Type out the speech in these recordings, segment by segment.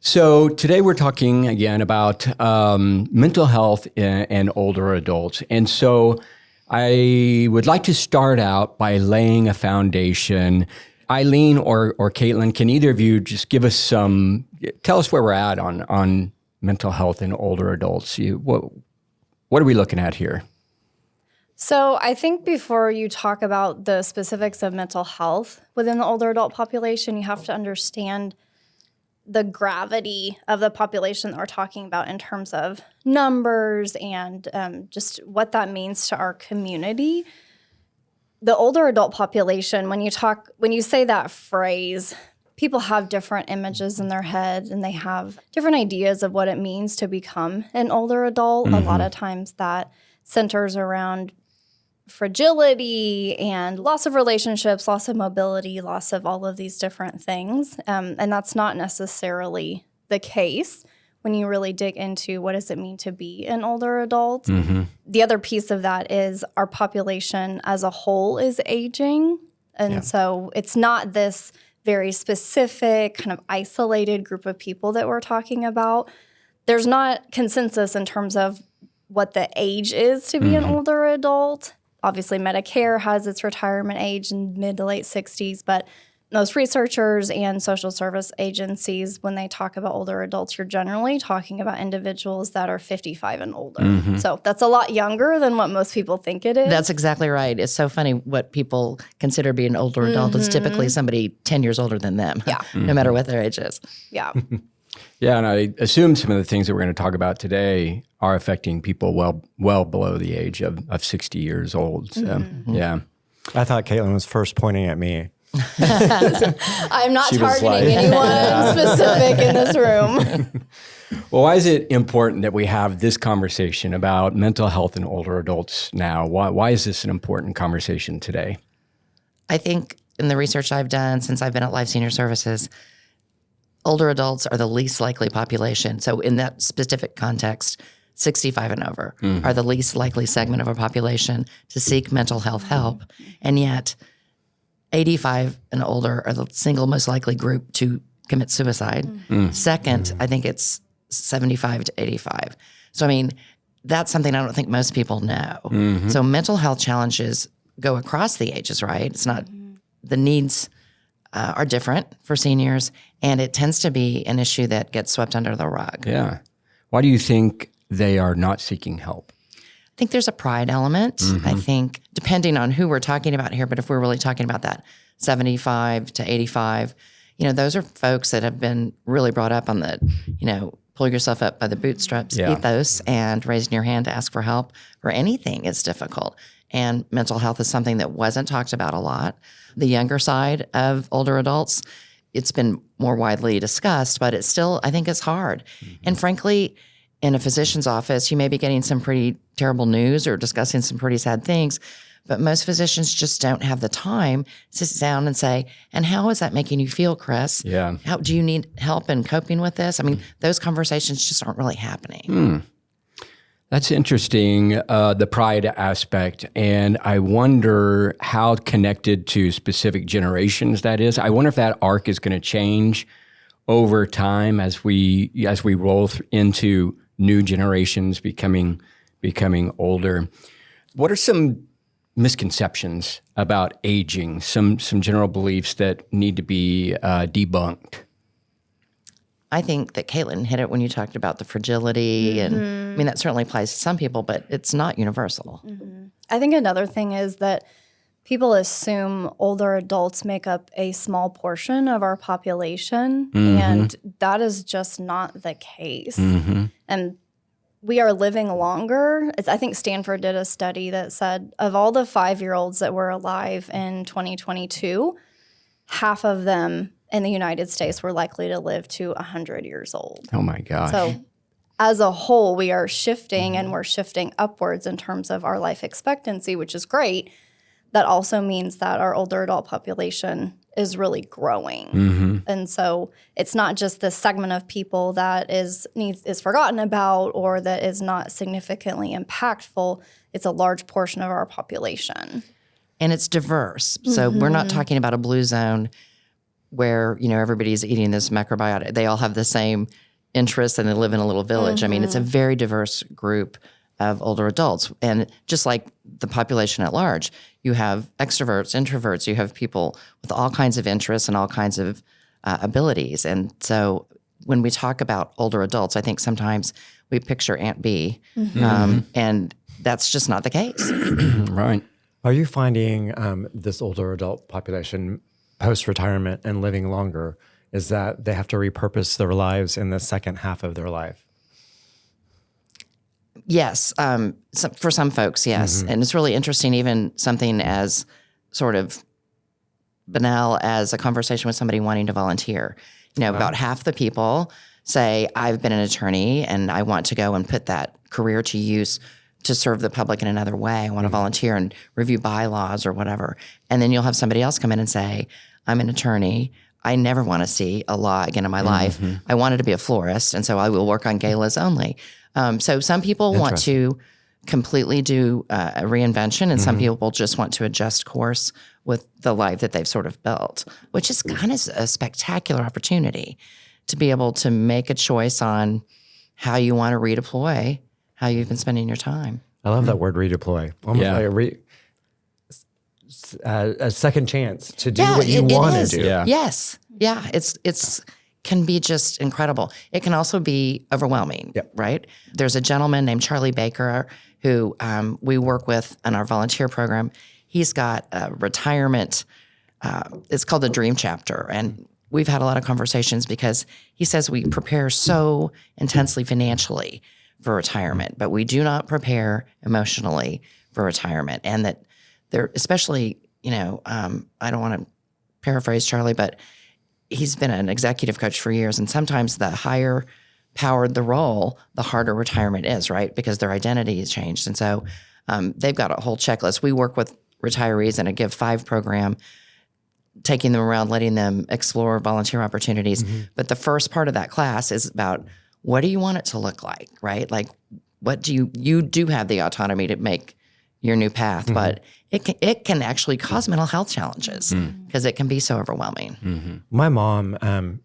So today we're talking again about mental health and older adults. And so I would like to start out by laying a foundation. Eileen or Kaitlin, can either of you just give us tell us where we're at on mental health in older adults? What are we looking at here? So I think before you talk about the specifics of mental health within the older adult population, you have to understand the gravity of the population that we're talking about in terms of numbers and just what that means to our community. The older adult population, when you say that phrase, people have different images in their head and they have different ideas of what it means to become an older adult. Mm-hmm. A lot of times that centers around fragility and loss of relationships, loss of mobility, loss of all of these different things. And that's not necessarily the case when you really dig into what does it mean to be an older adult. Mm-hmm. The other piece of that is our population as a whole is aging. And so it's not this very specific kind of isolated group of people that we're talking about. There's not consensus in terms of what the age is to be an older adult. Obviously, Medicare has its retirement age in mid to late 60s, but most researchers and social service agencies, when they talk about older adults, you're generally talking about individuals that are 55 and older. Mm-hmm. So that's a lot younger than what most people think it is. That's exactly right. It's so funny what people consider to be an older adult is typically somebody 10 years older than them, no matter what their age is. Yeah. Yeah, and I assume some of the things that we're going to talk about today are affecting people well below the age of 60 years old. So, yeah. I thought Kaitlin was first pointing at me. I'm not targeting anyone specific in this room. Well, why is it important that we have this conversation about mental health in older adults now? Why is this an important conversation today? I think in the research I've done since I've been at Life Senior Services, older adults are the least likely population. So in that specific context, 65 and over are the least likely segment of our population to seek mental health help. And yet 85 and older are the single most likely group to commit suicide. Second, I think it's 75 to 85. So, I mean, that's something I don't think most people know. So mental health challenges go across the ages, right? It's not the needs are different for seniors, and it tends to be an issue that gets swept under the rug. Yeah. Why do you think they are not seeking help? I think there's a pride element. I think depending on who we're talking about here, but if we're really talking about that 75 to 85, those are folks that have been really brought up on the, pull yourself up by the bootstraps ethos, and raising your hand to ask for help for anything is difficult. And mental health is something that wasn't talked about a lot. The younger side of older adults, it's been more widely discussed, but it's still, I think it's hard. And frankly, in a physician's office, you may be getting some pretty terrible news or discussing some pretty sad things, but most physicians just don't have the time to sit down and say, and how is that making you feel, Chris? Yeah. How do you need help in coping with this? I mean, those conversations just aren't really happening. That's interesting, the pride aspect. And I wonder how connected to specific generations that is. I wonder if that arc is going to change over time as we roll into new generations becoming older. What are some misconceptions about aging, some general beliefs that need to be debunked? I think that Kaitlin hit it when you talked about the fragility. And I mean, that certainly applies to some people, but it's not universal. I think another thing is that people assume older adults make up a small portion of our population, and that is just not the case. And we are living longer. I think Stanford did a study that said of all the 5-year-olds that were alive in 2022, half of them in the United States were likely to live to 100 years old. Oh my gosh. So as a whole, we are shifting and we're shifting upwards in terms of our life expectancy, which is great. That also means that our older adult population is really growing. And so it's not just this segment of people that is forgotten about or that is not significantly impactful. It's a large portion of our population. And it's diverse. So we're not talking about a blue zone where, everybody's eating this macrobiotic. They all have the same interests and they live in a little village. I mean, it's a very diverse group of older adults. And just like the population at large, you have extroverts, introverts, you have people with all kinds of interests and all kinds of abilities. And so when we talk about older adults, I think sometimes we picture Aunt B, and that's just not the case. Right. Are you finding this older adult population post-retirement and living longer is that they have to repurpose their lives in the second half of their life? Yes. For some folks, yes. And it's really interesting, even something as sort of banal as a conversation with somebody wanting to volunteer. About half the people say, I've been an attorney and I want to go and put that career to use to serve the public in another way. I want to volunteer and review bylaws or whatever. And then you'll have somebody else come in and say, I'm an attorney. I never want to see a law again in my life. I wanted to be a florist, and so I will work on galas only. So some people want to completely do a reinvention, and some people just want to adjust course with the life that they've sort of built, which is kind of a spectacular opportunity to be able to make a choice on how you want to redeploy, how you've been spending your time. I love that word, redeploy. Almost like a second chance to do what you want to do. Yeah. Yes. Yeah. It's can be just incredible. It can also be overwhelming, right? There's a gentleman named Charlie Baker who we work with in our volunteer program. He's got a retirement, it's called the Dream Chapter. And we've had a lot of conversations because he says we prepare so intensely financially for retirement, but we do not prepare emotionally for retirement. And that there, especially, I don't want to paraphrase Charlie, but he's been an executive coach for years. And sometimes the higher powered the role, the harder retirement is, right? Because their identity has changed. And so they've got a whole checklist. We work with retirees in a Give 5 program, taking them around, letting them explore volunteer opportunities. But the first part of that class is about, what do you want it to look like, right? Like, what do you do have the autonomy to make your new path, but it can actually cause mental health challenges because it can be so overwhelming. My mom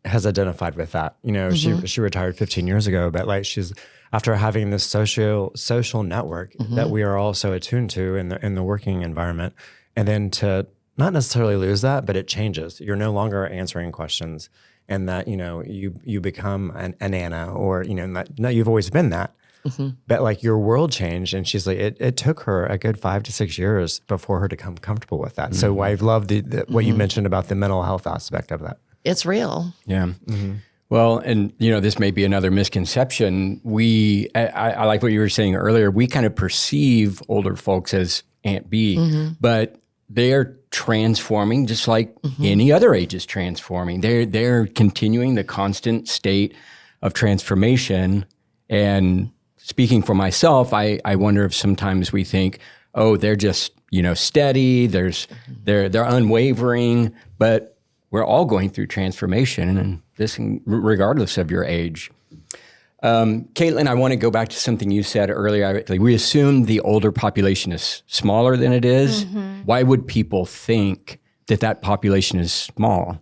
has identified with that. She retired 15 years ago, but like she's after having this social network that we are all so attuned to in the working environment, and then to not necessarily lose that, but it changes. You're no longer answering questions, and that you become an Anna, or no, you've always been that. But like your world changed, and she's like, it took her a good 5 to 6 years before her to come comfortable with that. So I've loved what you mentioned about the mental health aspect of that. It's real. Yeah. Well, and this may be another misconception. I like what you were saying earlier. We kind of perceive older folks as Aunt B, but they're transforming just like any other age is transforming. They're continuing the constant state of transformation. And speaking for myself, I wonder if sometimes we think, oh, they're just, steady, they're unwavering, but we're all going through transformation, and this regardless of your age. Kaitlin, I want to go back to something you said earlier. We assume the older population is smaller than it is. Why would people think that population is small?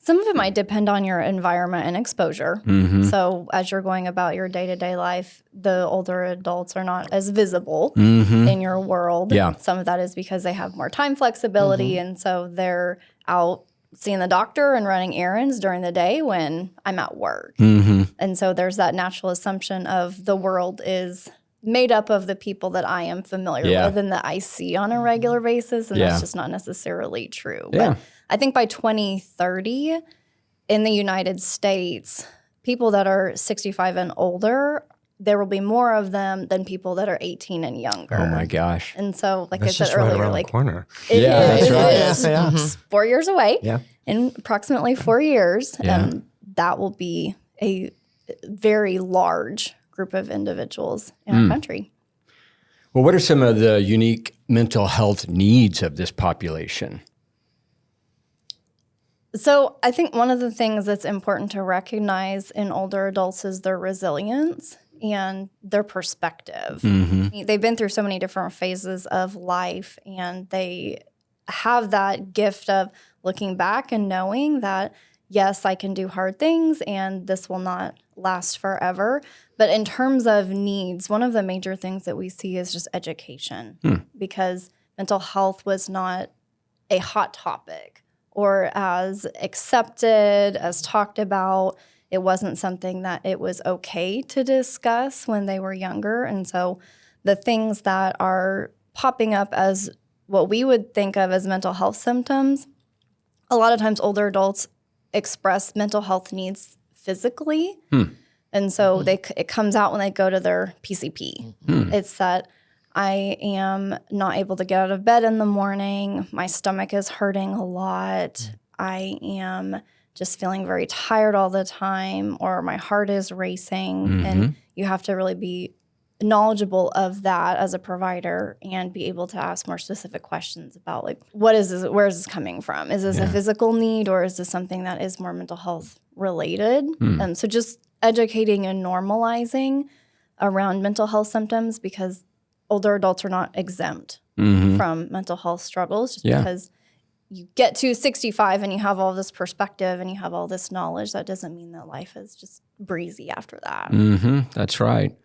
Some of it might depend on your environment and exposure. So as you're going about your day-to-day life, the older adults are not as visible in your world. Yeah. Some of that is because they have more time flexibility, and so they're out seeing the doctor and running errands during the day when I'm at work. And so there's that natural assumption of the world is made up of the people that I am familiar with and that I see on a regular basis, and that's just not necessarily true. But I think by 2030 in the United States, people that are 65 and older, there will be more of them than people that are 18 and younger. Oh my gosh. And so, like That's I said just right earlier, around like the corner. it That's right. is 4 years away. Yeah. In approximately 4 years, and that will be a very large group of individuals in our country. Well, what are some of the unique mental health needs of this population? So I think one of the things that's important to recognize in older adults is their resilience and their perspective. They've been through so many different phases of life, and they have that gift of looking back and knowing that, yes, I can do hard things and this will not last forever. But in terms of needs, one of the major things that we see is just education, because mental health was not a hot topic or as accepted, as talked about. It wasn't something that it was okay to discuss when they were younger. And so the things that are popping up as what we would think of as mental health symptoms, a lot of times older adults express mental health needs physically. And so it comes out when they go to their PCP. It's that I am not able to get out of bed in the morning. My stomach is hurting a lot. I am just feeling very tired all the time, or my heart is racing. And you have to really be knowledgeable of that as a provider and be able to ask more specific questions about, like, what is this? Where is this coming from? Is this a physical need, or is this something that is more mental health related? So just educating and normalizing around mental health symptoms, because older adults are not exempt from mental health struggles. Just because you get to 65 and you have all this perspective and you have all this knowledge, that doesn't mean that life is just breezy after that. That's right.